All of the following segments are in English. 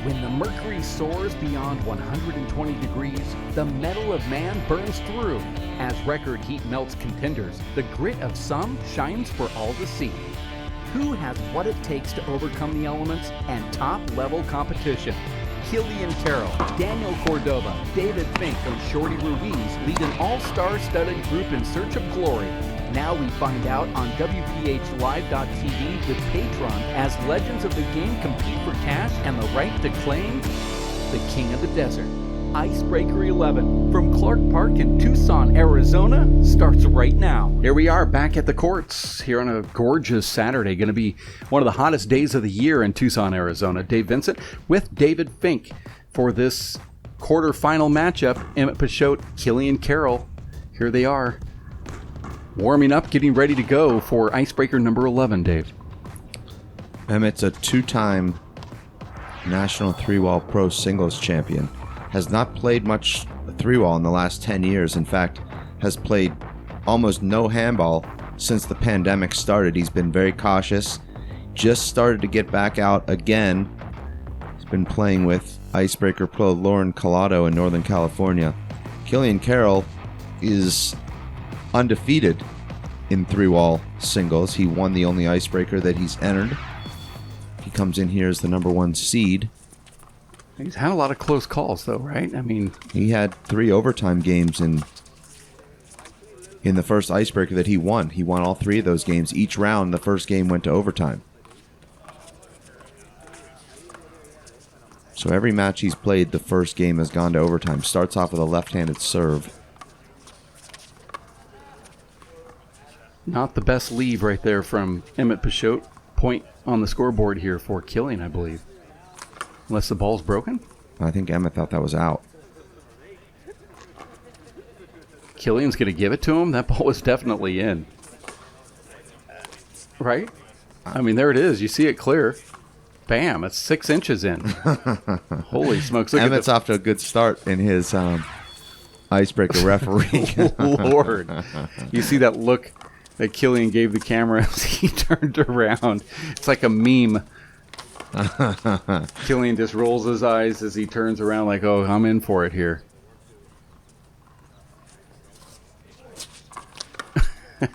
When the mercury soars beyond 120 degrees, the metal of man burns through. As record heat melts contenders, the grit of some shines for all to see. Who has what it takes to overcome the elements and top-level competition? Killian, Carroll, Daniel Cordova, David Fink, and Shorty Ruiz lead an all-star studded group in search of glory. Now we find out on WPHLive.tv with Patron as legends of the game compete for cash and the right to claim the King of the Desert. Icebreaker 11 from Clark Park in Tucson, Arizona starts right now. Here we are back at the courts here on a gorgeous Saturday. Going to be one of the hottest days of the year in Tucson, Arizona. Dave Vincent with David Fink for this quarterfinal matchup. Emmett, Peixoto, Killian, Carroll. Here they are. Warming up, getting ready to go for Icebreaker number 11, Dave. Emmett's a two-time National Three-Wall Pro Singles champion. Has not played much three-wall in the last 10 years. In fact, has played almost no handball since the pandemic started. He's been very cautious. Just started to get back out again. He's been playing with Icebreaker pro Lauren Collado in Northern California. Killian Carroll is undefeated in three-wall singles. He won the only Icebreaker that he's entered. He comes in here as the number one seed. He's had a lot of close calls, though, right? I mean, he had 3 overtime games in the first Icebreaker that he won. He won all 3 of those games. Each round, the first game went to overtime. So every match he's played, the first game has gone to overtime. Starts off with a left-handed serve. Not the best leave right there from Emmett Peixoto. Point on the scoreboard here for Killian, I believe. Unless the ball's broken? I think Emmett thought that was out. Killian's going to give it to him? That ball was definitely in. Right? I mean, there it is. You see it clear. Bam, it's 6 inches in. Holy smokes. Look Emmett's off to a good start in his Icebreaker referee. Lord. You see that look that Killian gave the camera as he turned around. It's like a meme. Killian just rolls his eyes as he turns around like, oh, I'm in for it here.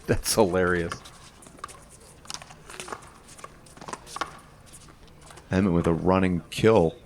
That's hilarious. Emmett with a running kill.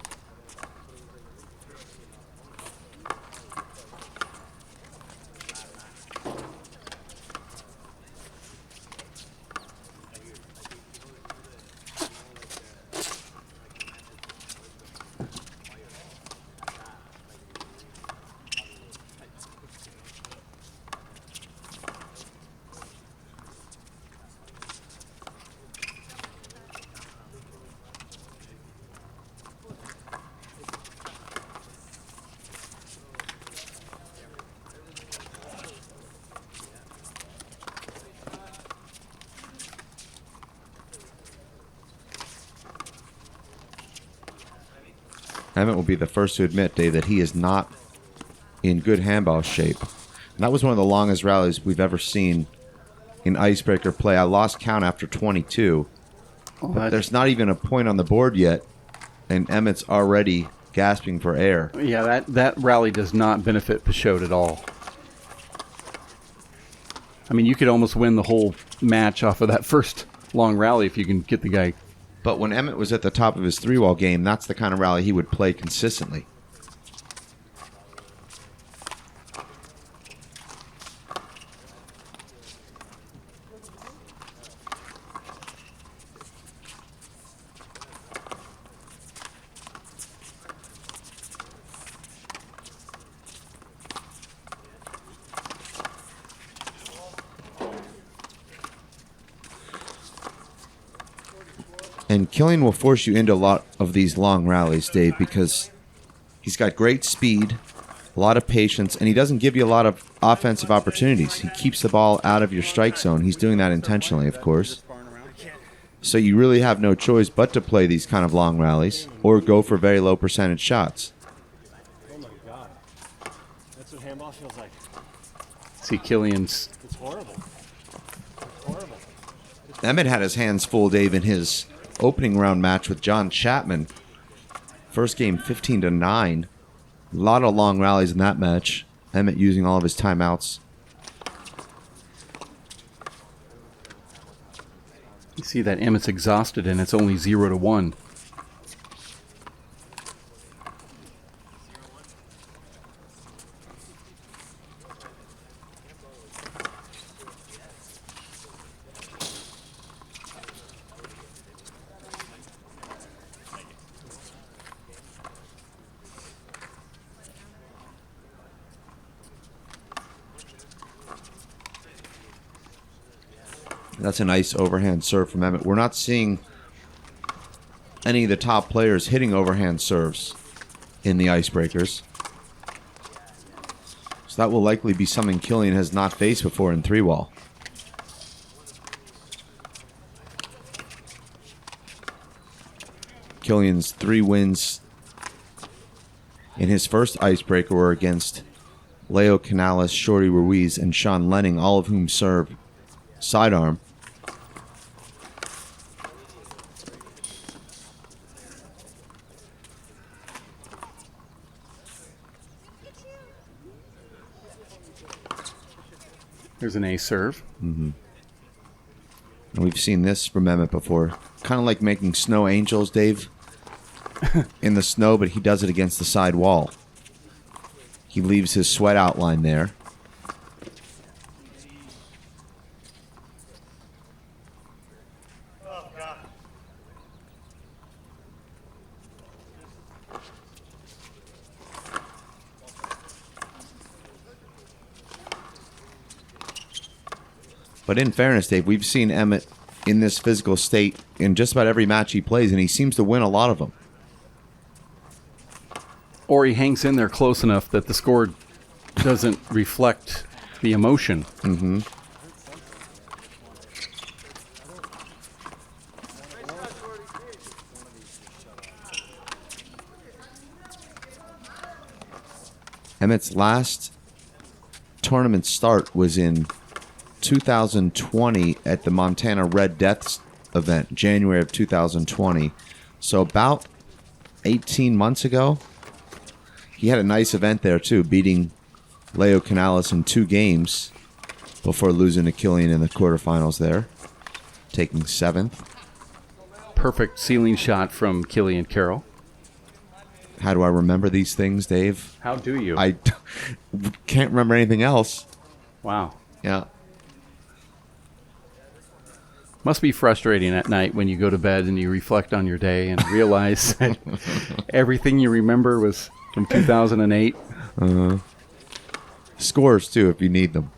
Emmett will be the first to admit, Dave, that he is not in good handball shape. And that was one of the longest rallies we've ever seen in Icebreaker play. I lost count after 22. But there's not even a point on the board yet, and Emmett's already gasping for air. Yeah, that rally does not benefit Peixoto at all. I mean, you could almost win the whole match off of that first long rally if you can get the guy. But when Emmett was at the top of his three-wall game, that's the kind of rally he would play consistently. And Killian will force you into a lot of these long rallies, Dave, because he's got great speed, a lot of patience, and he doesn't give you a lot of offensive opportunities. He keeps the ball out of your strike zone. He's doing that intentionally, of course. So you really have no choice but to play these kind of long rallies or go for very low percentage shots. Oh, my God. That's what handball feels like. See Killian's. It's horrible. It's horrible. Emmett had his hands full, Dave, in his opening round match with John Chapman First game 15-9. A lot of long rallies in that match. Emmett using all of his timeouts. You see that Emmett's exhausted and it's only 0-1. That's a nice overhand serve from Emmett. We're not seeing any of the top players hitting overhand serves in the Icebreakers. So that will likely be something Killian has not faced before in three-wall. Killian's 3 wins in his first Icebreaker were against Leo Canales, Shorty Ruiz, and Sean Lenning, all of whom serve sidearm. There's an ace serve. Mm-hmm. And we've seen this from Emmett before. Kind of like making snow angels, Dave. In the snow, but he does it against the side wall. He leaves his sweat outline there. But in fairness, Dave, we've seen Emmett in this physical state in just about every match he plays, and he seems to win a lot of them. Or he hangs in there close enough that the score doesn't reflect the emotion. Mm-hmm. Emmett's last tournament start was in 2020 at the Montana Red Deaths event, January of 2020. So about 18 months ago, he had a nice event there too, beating Leo Canales in 2 games before losing to Killian in the quarterfinals there, taking 7th. Perfect ceiling shot from Killian Carroll. How do I remember these things, Dave? How do you? I can't remember anything else. Wow. Yeah. Must be frustrating at night when you go to bed and you reflect on your day and realize that everything you remember was from 2008. Scores, too, if you need them.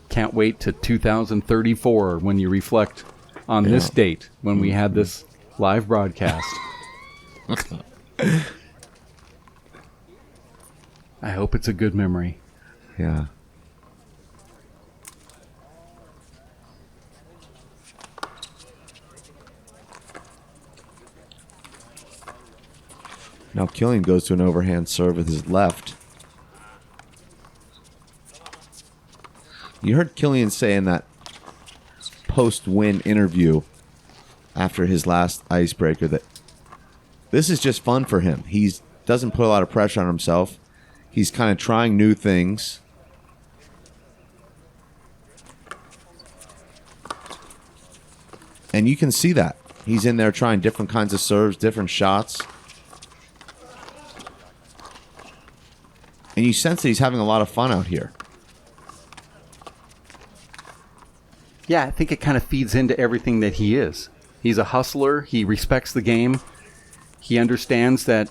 Can't wait to 2034 when you reflect on this date when we had this live broadcast. I hope it's a good memory. Yeah. Now Killian goes to an overhand serve with his left. You heard Killian say in that post-win interview after his last Icebreaker that this is just fun for him. He doesn't put a lot of pressure on himself. He's kind of trying new things. And you can see that. He's in there trying different kinds of serves, different shots. And you sense that he's having a lot of fun out here. Yeah, I think it kind of feeds into everything that he is. He's a hustler. He respects the game. He understands that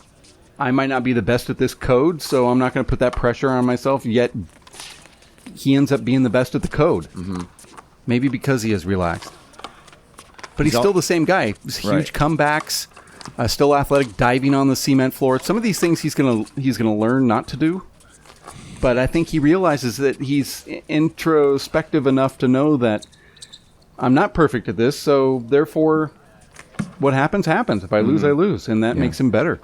I might not be the best at this code, so I'm not going to put that pressure on myself, yet he ends up being the best at the code. Mm-hmm. Maybe because he is relaxed. But he's still the same guy. Huge comebacks, still athletic, diving on the cement floor. Some of these things he's gonna learn not to do. But I think he realizes that he's introspective enough to know that I'm not perfect at this, so therefore what happens, happens. If I lose, I lose. And that makes him better.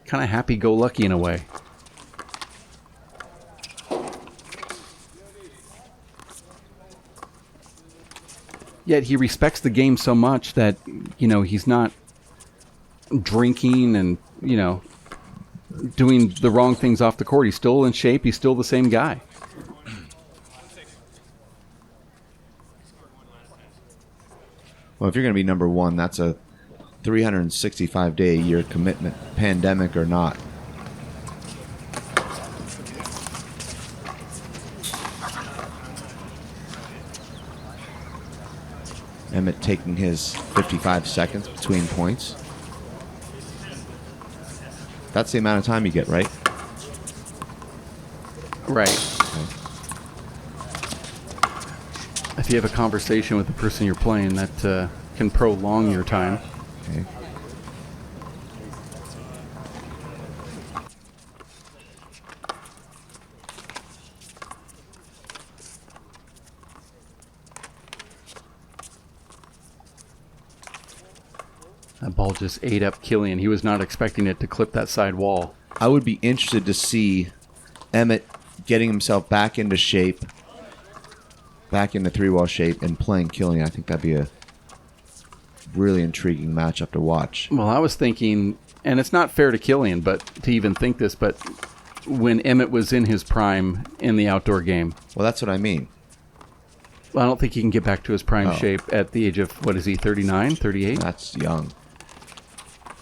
Kind of happy-go-lucky in a way. Yet he respects the game so much that, he's not drinking and, doing the wrong things off the court. He's still in shape. He's still the same guy. Well, if you're going to be number one, that's a 365-day-a-year commitment, pandemic or not. Emmett taking his 55 seconds between points. That's the amount of time you get, right? Right. Okay. If you have a conversation with the person you're playing, that can prolong your time. Okay. That ball just ate up Killian. He was not expecting it to clip that side wall. I would be interested to see Emmett getting himself back into shape, back into three-wall shape, and playing Killian. I think that'd be a really intriguing matchup to watch. Well, I was thinking, and it's not fair to Killian, but to even think this, but when Emmett was in his prime in the outdoor game. Well, that's what I mean. Well, I don't think he can get back to his prime shape at the age of, 39, 38? That's young.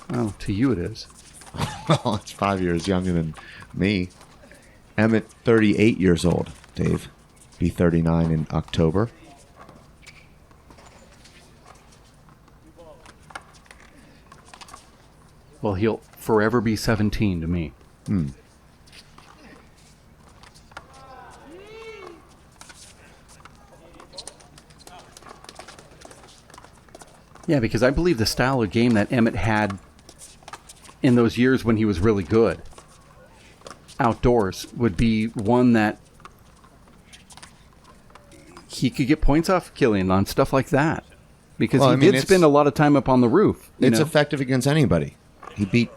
Oh, to you it is. Well, it's 5 years younger than me. Emmett, 38 years old, Dave. Be 39 in October. Well, he'll forever be 17 to me. Yeah, because I believe the style of game that Emmett had in those years when he was really good outdoors would be one that he could get points off Killian on stuff like that. Because he did spend a lot of time up on the roof. It's effective against anybody. He beat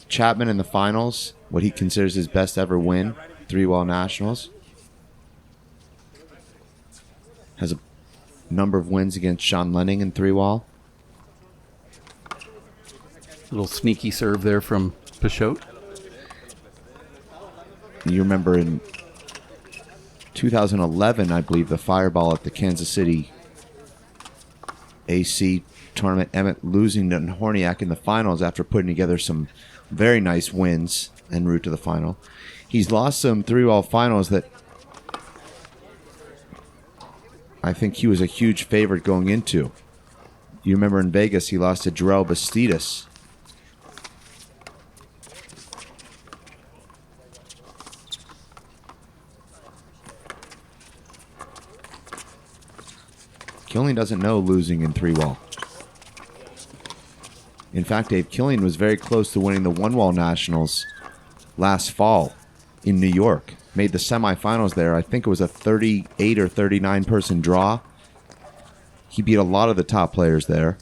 Chapman in the finals, what he considers his best ever win, three-wall nationals. Has a number of wins against Sean Lenning in three-wall. Little sneaky serve there from Peixoto. You remember in 2011, I believe, the fireball at the Kansas City AC tournament, Emmett losing to Horniak in the finals after putting together some very nice wins en route to the final. He's lost some three-wall finals that I think he was a huge favorite going into. You remember in Vegas, he lost to Jarrell Bastidas. Killian doesn't know losing in three-wall. In fact, Dave, Killian was very close to winning the one-wall nationals last fall in New York. Made the semifinals there. I think it was a 38 or 39 person draw. He beat a lot of the top players there.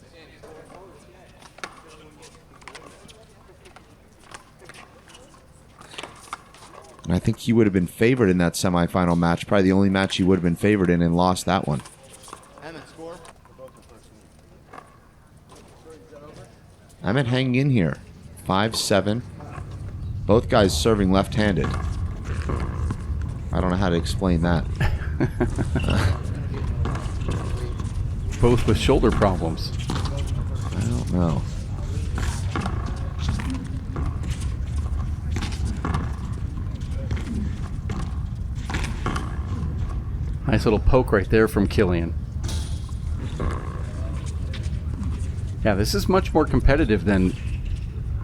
And I think he would have been favored in that semifinal match. Probably the only match he would have been favored in, and lost that one. Emmett hanging in here. 5-7. Both guys serving left-handed. I don't know how to explain that. Both with shoulder problems. I don't know. Nice little poke right there from Killian. Yeah, this is much more competitive than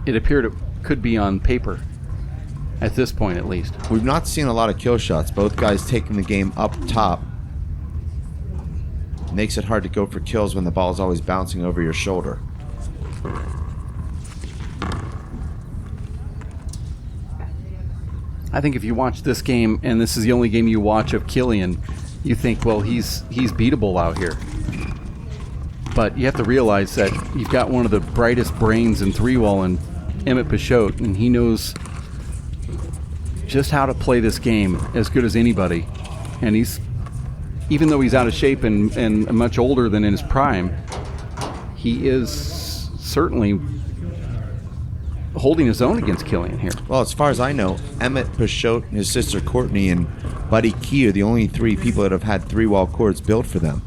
it appeared it could be on paper. At this point, at least. We've not seen a lot of kill shots. Both guys taking the game up top. Makes it hard to go for kills when the ball is always bouncing over your shoulder. I think if you watch this game, and this is the only game you watch of Killian, you think, well, he's beatable out here. But you have to realize that you've got one of the brightest brains in three-wall in Emmett Peixoto, and he knows just how to play this game as good as anybody. And he's even though he's out of shape and much older than in his prime, he is certainly holding his own against Killian here. Well, as far as I know, Emmett, Peixoto, his sister Courtney, and Buddy Key are the only 3 people that have had 3-wall courts built for them.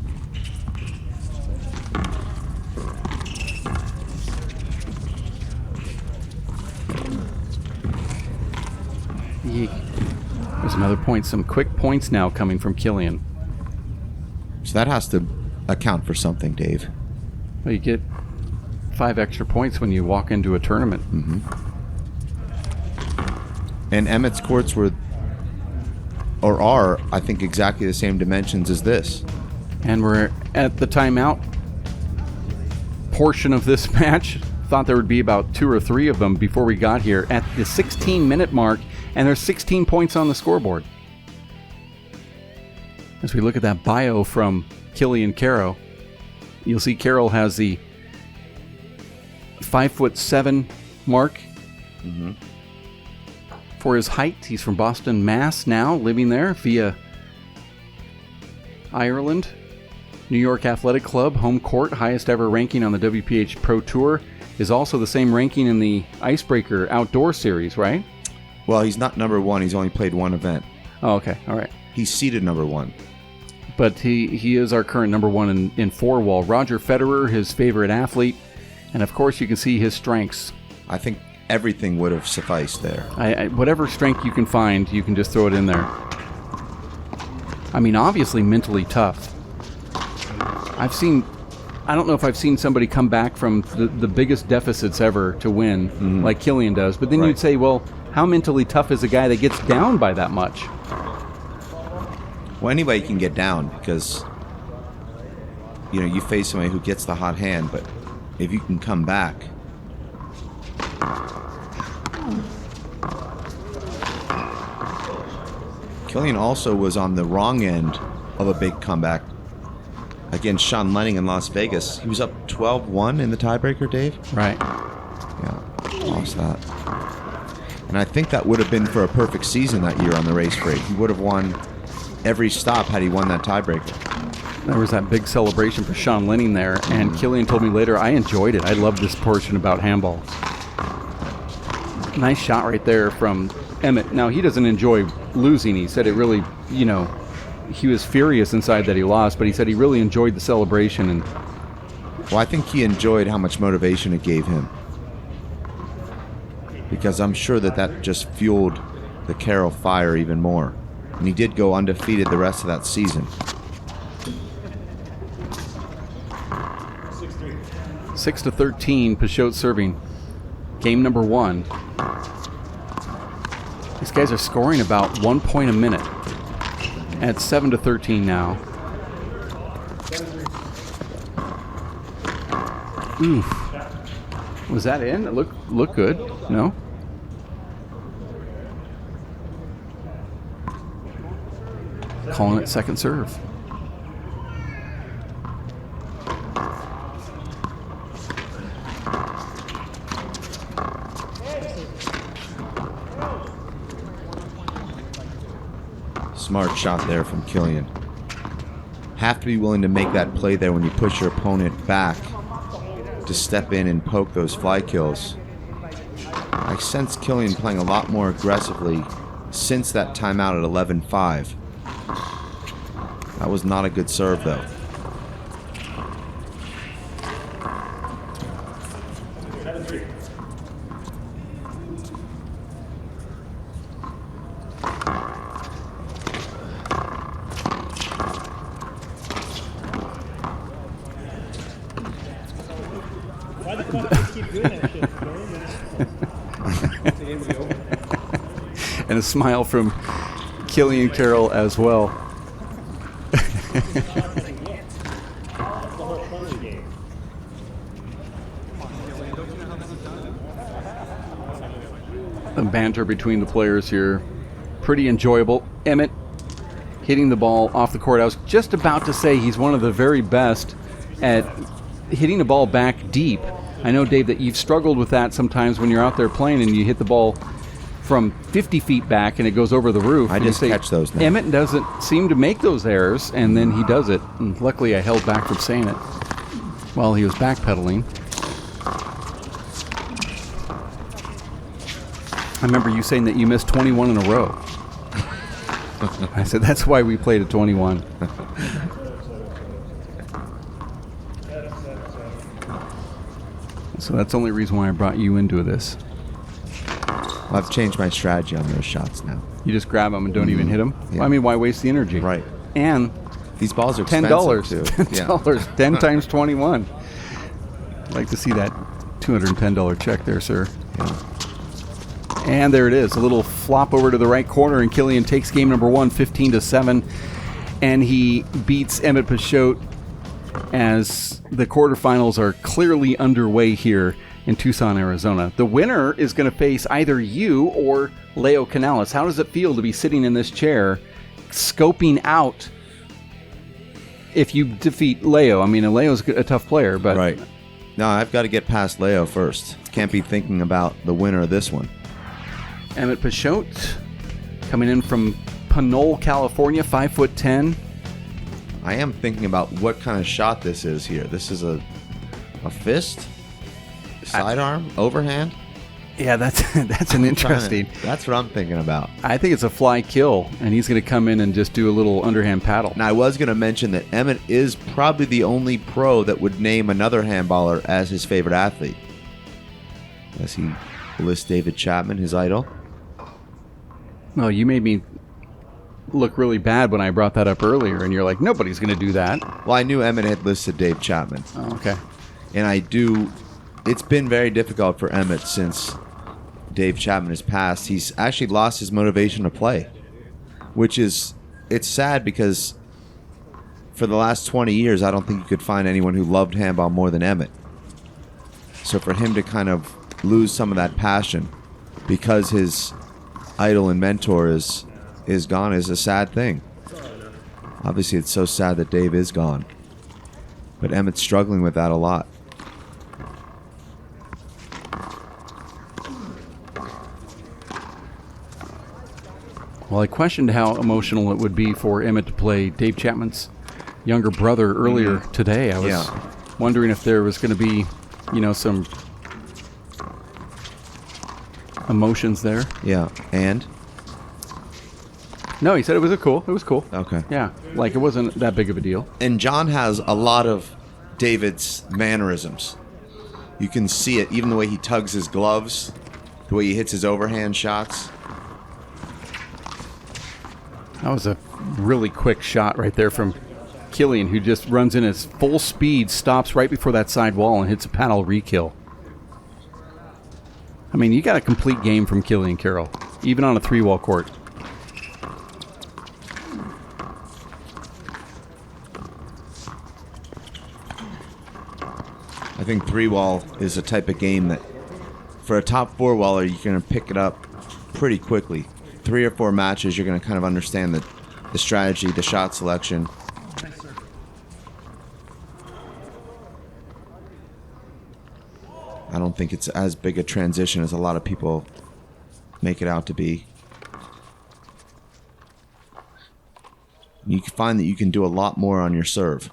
There's another point. Some quick points now coming from Killian. So that has to account for something, Dave. Well, you get 5 extra points when you walk into a tournament. Mm-hmm. And Emmett's courts were, or are, I think, exactly the same dimensions as this. And we're at the timeout portion of this match. Thought there would be about 2 or 3 of them before we got here at the 16-minute mark, and there's 16 points on the scoreboard. As we look at that bio from Killian Carroll, you'll see Carroll has the 5'7" mark. Mm-hmm. For his height. He's from Boston, Mass. Now living there via Ireland. New York Athletic Club, home court, highest ever ranking on the WPH Pro Tour, is also the same ranking in the Icebreaker Outdoor Series, right? Well, he's not number 1. He's only played 1 event. Oh, okay. All right. He's seeded number 1. But he is our current number 1 in 4-wall. Roger Federer, his favorite athlete. And, of course, you can see his strengths. I think everything would have sufficed there. Whatever strength you can find, you can just throw it in there. I mean, obviously mentally tough. I don't know if I've seen somebody come back from the biggest deficits ever to win, like Killian does. But then Right. you'd say, well, how mentally tough is a guy that gets down by that much? Well, anybody can get down because, you face somebody who gets the hot hand, but if you can come back. Killian also was on the wrong end of a big comeback against Sean Lenning in Las Vegas. He was up 12-1 in the tiebreaker, Dave. Right. Yeah, lost that. And I think that would have been for a perfect season that year on the race break. He would have won every stop had he won that tiebreaker. There was that big celebration for Sean Lenning there, and Killian told me later, I enjoyed it. I loved this portion about handball. Nice shot right there from Emmett. Now, he doesn't enjoy losing. He said it really, he was furious inside that he lost, but he said he really enjoyed the celebration. And well, I think he enjoyed how much motivation it gave him, because I'm sure that just fueled the Carroll fire even more. And he did go undefeated the rest of that season. 6-13, Peixoto serving. Game number 1. These guys are scoring about 1 point a minute. At 7-13 now. Oof. Was that in? It looked good. No? Calling it second serve. Smart shot there from Killian. Have to be willing to make that play there when you push your opponent back to step in and poke those fly kills. I sense Killian playing a lot more aggressively since that timeout at 11-5. That was not a good serve, though. Why the fuck do you keep doing that shit? And a smile from Killian Carroll as well. The banter between the players here, pretty enjoyable. Emmett hitting the ball off the court. I was just about to say he's one of the very best at hitting the ball back deep. I know, Dave, that you've struggled with that sometimes when you're out there playing and you hit the ball from 50 feet back and it goes over the roof. I just catch those now. Emmett doesn't seem to make those errors, and then he does it. And luckily, I held back from saying it while he was backpedaling. I remember you saying that you missed 21 in a row. I said, that's why we played at 21. So that's the only reason why I brought you into this. Well, I've changed my strategy on those shots now. You just grab them and don't even hit them? Yeah. Well, I mean, why waste the energy? Right. And these balls are $10. expensive, too. $10. 10 times 21. I'd like to see that $210 check there, sir. Yeah. And there it is. A little flop over to the right corner, and Killian takes game number 1, 15-7. And he beats Emmett Peixoto as the quarterfinals are clearly underway here in Tucson, Arizona. The winner is going to face either you or Leo Canales. How does it feel to be sitting in this chair, scoping out if you defeat Leo? I mean, Leo's a tough player, but... Right. No, I've got to get past Leo first. Can't be thinking about the winner of this one. Emmett Peixoto coming in from Pinole, California, 5'10". I am thinking about what kind of shot this is here. This is a fist? Sidearm? Overhand? Yeah, that's an interesting... That's what I'm thinking about. I think it's a fly kill, and he's going to come in and just do a little underhand paddle. Now, I was going to mention that Emmett is probably the only pro that would name another handballer as his favorite athlete. As he lists David Chapman, his idol. Well, you made me look really bad when I brought that up earlier, and you're like, nobody's going to do that. Well, I knew Emmett had listed Dave Chapman. Oh, okay. And it's been very difficult for Emmett since Dave Chapman has passed. He's actually lost his motivation to play, it's sad because for the last 20 years, I don't think you could find anyone who loved handball more than Emmett. So for him to kind of lose some of that passion because his idol and mentor is gone is a sad thing. Obviously, it's so sad that Dave is gone. But Emmett's struggling with that a lot. Well, I questioned how emotional it would be for Emmett to play Dave Chapman's younger brother earlier today. I was wondering if there was going to be, some emotions there. Yeah, and? No, he said it was cool. It was cool. Okay. Yeah, like it wasn't that big of a deal. And John has a lot of David's mannerisms. You can see it, even the way he tugs his gloves, the way he hits his overhand shots. That was a really quick shot right there from Killian, who just runs in his full speed, stops right before that side wall, and hits a paddle re-kill. I mean, you got a complete game from Killian Carroll, even on a 3-wall court. I think 3-wall is a type of game that, for a top 4-waller, you're going to pick it up pretty quickly. 3 or 4 matches, you're going to kind of understand the strategy, the shot selection. I don't think it's as big a transition as a lot of people make it out to be. You can find that you can do a lot more on your serve.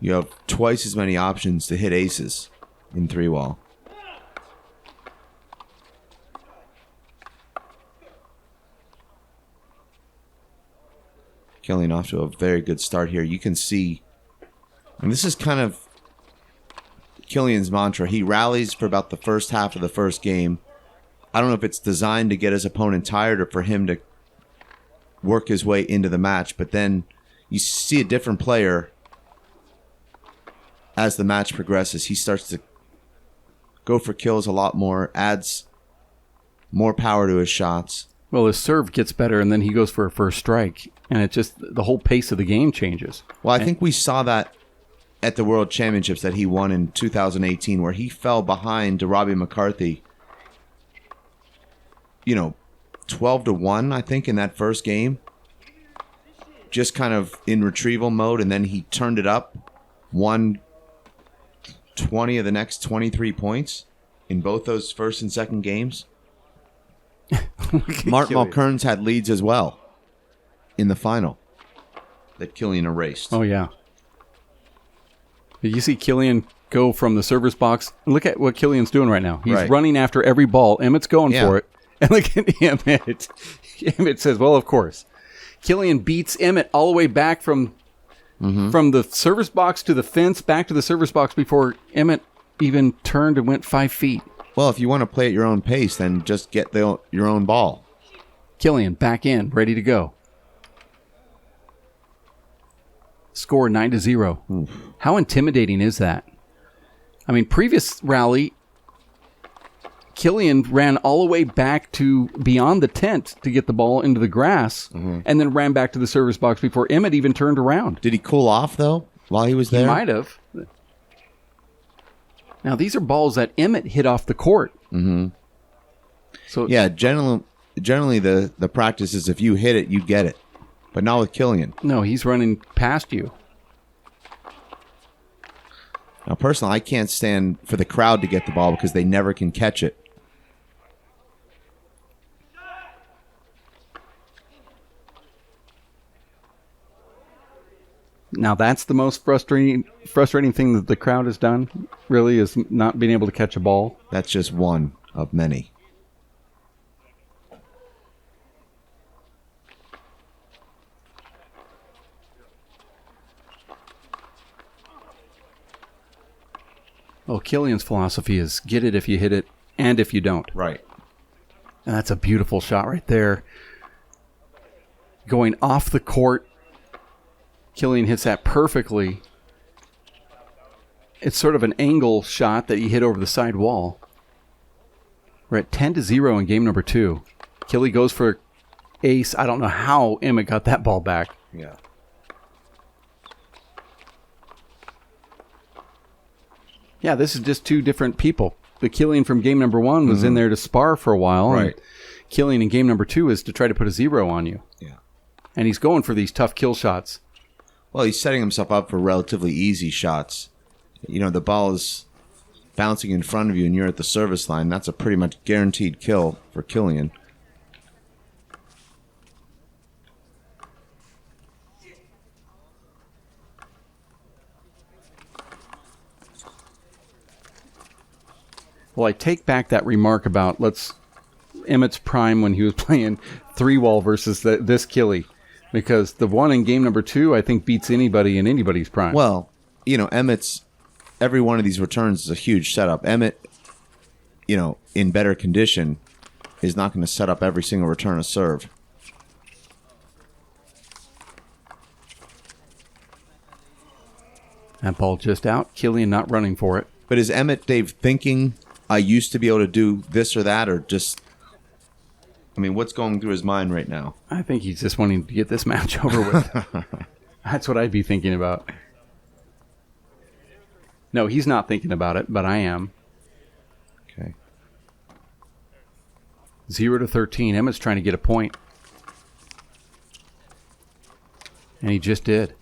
You have twice as many options to hit aces in 3-wall. Killian off to a very good start here. You can see, and this is kind of Killian's mantra. He rallies for about the first half of the first game. I don't know if it's designed to get his opponent tired or for him to work his way into the match, but then you see a different player as the match progresses. He starts to go for kills a lot more, adds more power to his shots. Well, his serve gets better, and then he goes for a first strike, and it just, the whole pace of the game changes. Well, I think we saw that at the World Championships that he won in 2018, where he fell behind to Robbie McCarthy, 12-1, I think, in that first game. Just kind of in retrieval mode, and then he turned it up, won 20 of the next 23 points in both those first and second games. Martin Killian. Mulkerns had leads as well in the final that Killian erased. Oh, yeah. Did you see Killian go from the service box? Look at what Killian's doing right now. He's Right. running after every ball. Emmett's going for it. And look at Emmett. Emmett says, well, of course. Killian beats Emmett all the way back from the service box to the fence, back to the service box before Emmett even turned and went 5 feet. Well, if you want to play at your own pace, then just get your own ball. Killian back in, ready to go. Score 9-0. Oof. How intimidating is that? I mean, previous rally, Killian ran all the way back to beyond the tent to get the ball into the grass, and then ran back to the service box before Emmett even turned around. Did he cool off, though, while he was there? He might have. Now, these are balls that Emmett hit off the court. Mm-hmm. So Yeah, generally the practice is if you hit it, you get it. But not with Killian. no, he's running past you. Now, personally, I can't stand for the crowd to get the ball because they never can catch it. Now, that's the most frustrating thing that the crowd has done, really, is not being able to catch a ball. That's just one of many. Well, Killian's philosophy is get it if you hit it and if you don't. Right. And that's a beautiful shot right there. Going off the court. Killian hits that perfectly. It's sort of an angle shot that he hit over the side wall. We're at 10-0 in game number 2. Killy goes for ace. I don't know how Emmett got that ball back. Yeah. Yeah, this is just two different people. The Killian from game number 1 was in there to spar for a while. Right. And Killian in game number 2 is to try to put a 0 on you. Yeah. And he's going for these tough kill shots. Well, he's setting himself up for relatively easy shots. You know, the ball is bouncing in front of you and you're at the service line. That's a pretty much guaranteed kill for Killian. Well, I take back that remark about Emmett's prime when he was playing 3-wall versus this Killy. Because the one in game number 2, I think, beats anybody in anybody's prime. Well, you know, every one of these returns is a huge setup. Emmett, you know, in better condition, is not going to set up every single return of serve. That ball just out. Killian not running for it. But is Emmett, Dave, thinking I used to be able to do this or that, or just, I mean, what's going through his mind right now? I think he's just wanting to get this match over with. That's what I'd be thinking about. No, he's not thinking about it, but I am. Okay. 0-13. Emmett's trying to get a point. And he just did.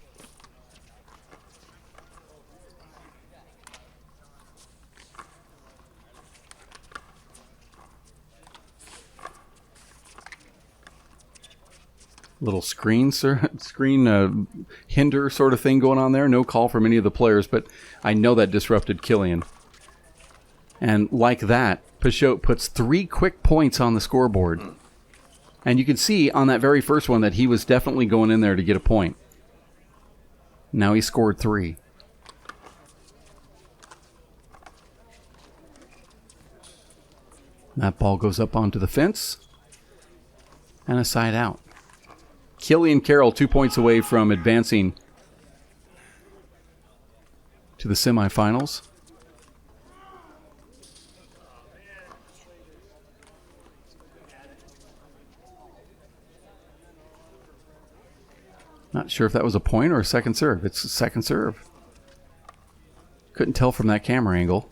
Little screen hinder sort of thing going on there. No call from any of the players, but I know that disrupted Killian. And like that, Peixoto puts 3 quick points on the scoreboard. And you can see on that very first one that he was definitely going in there to get a point. Now he scored 3. That ball goes up onto the fence. And a side out. Killian Carroll 2 points away from advancing to the semifinals. Not sure if that was a point or a second serve. It's a second serve. Couldn't tell from that camera angle.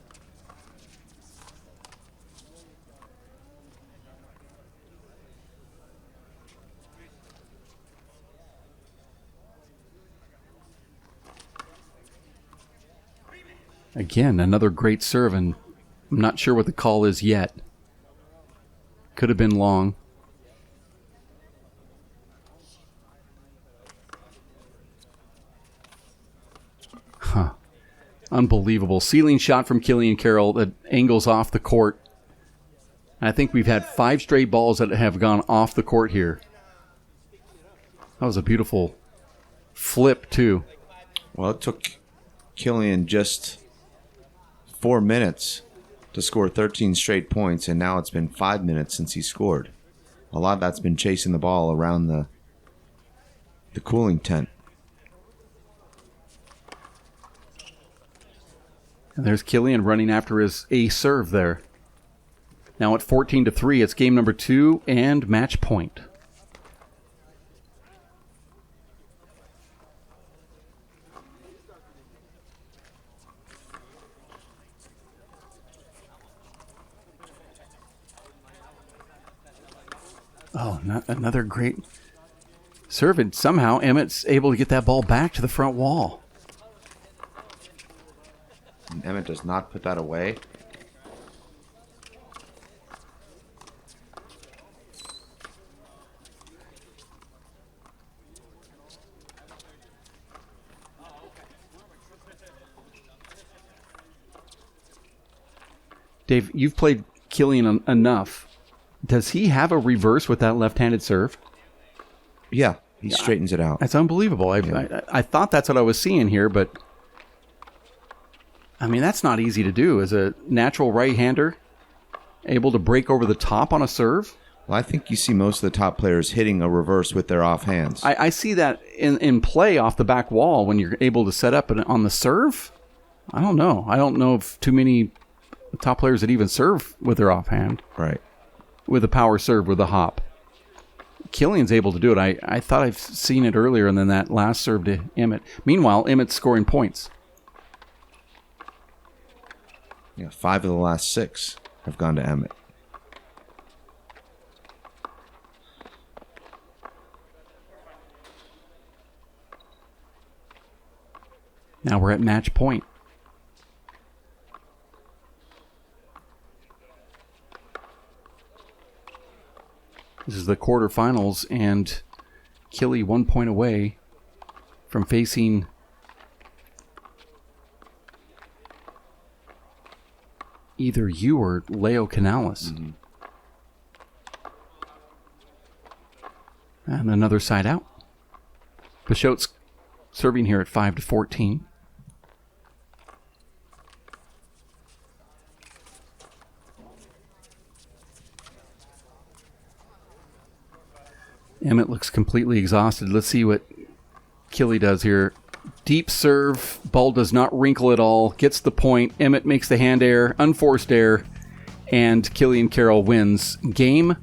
Again, another great serve, and I'm not sure what the call is yet. Could have been long. Huh. Unbelievable. Ceiling shot from Killian Carroll that angles off the court. I think we've had 5 straight balls that have gone off the court here. That was a beautiful flip, too. Well, it took Killian just 4 minutes to score 13 straight points, and now it's been 5 minutes since he scored. A lot of that's been chasing the ball around the cooling tent. And there's Killian running after his ace serve there. Now at 14-3, it's game number 2 and match point. Oh, another great serve. And somehow Emmett's able to get that ball back to the front wall. And Emmett does not put that away. Dave, you've played Killian enough. Does he have a reverse with that left-handed serve? Yeah, he straightens it out. That's unbelievable. I thought that's what I was seeing here, but I mean, that's not easy to do. As a natural right-hander, able to break over the top on a serve? Well, I think you see most of the top players hitting a reverse with their offhands. I see that in play off the back wall when you're able to set up on the serve. I don't know. I don't know of too many top players that even serve with their offhand. Right. With a power serve, with a hop. Killian's able to do it. I thought I've seen it earlier, and then that last serve to Emmett. Meanwhile, Emmett's scoring points. Yeah, 5 of the last 6 have gone to Emmett. Now we're at match point. This is the quarterfinals, and Killy 1 point away from facing either you or Leo Canales. Mm-hmm. And another side out. Peixoto's serving here at 5-14. Emmett looks completely exhausted. Let's see what Killy does here. Deep serve. Ball does not wrinkle at all. Gets the point. Emmett makes the hand air. Unforced air. And Killian Carroll wins game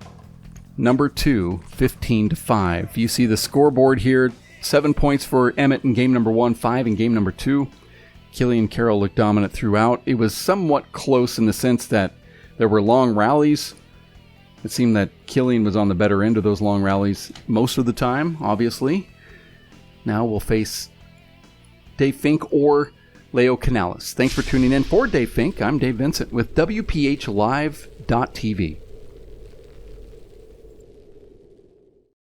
number 2, 15-5. You see the scoreboard here. 7 points for Emmett in game number 1, 5 in game number 2. Killian Carroll looked dominant throughout. It was somewhat close in the sense that there were long rallies. It seemed that Killian was on the better end of those long rallies most of the time, obviously. Now we'll face Dave Fink or Leo Canales. Thanks for tuning in. For Dave Fink, I'm Dave Vincent with WPH Live.tv.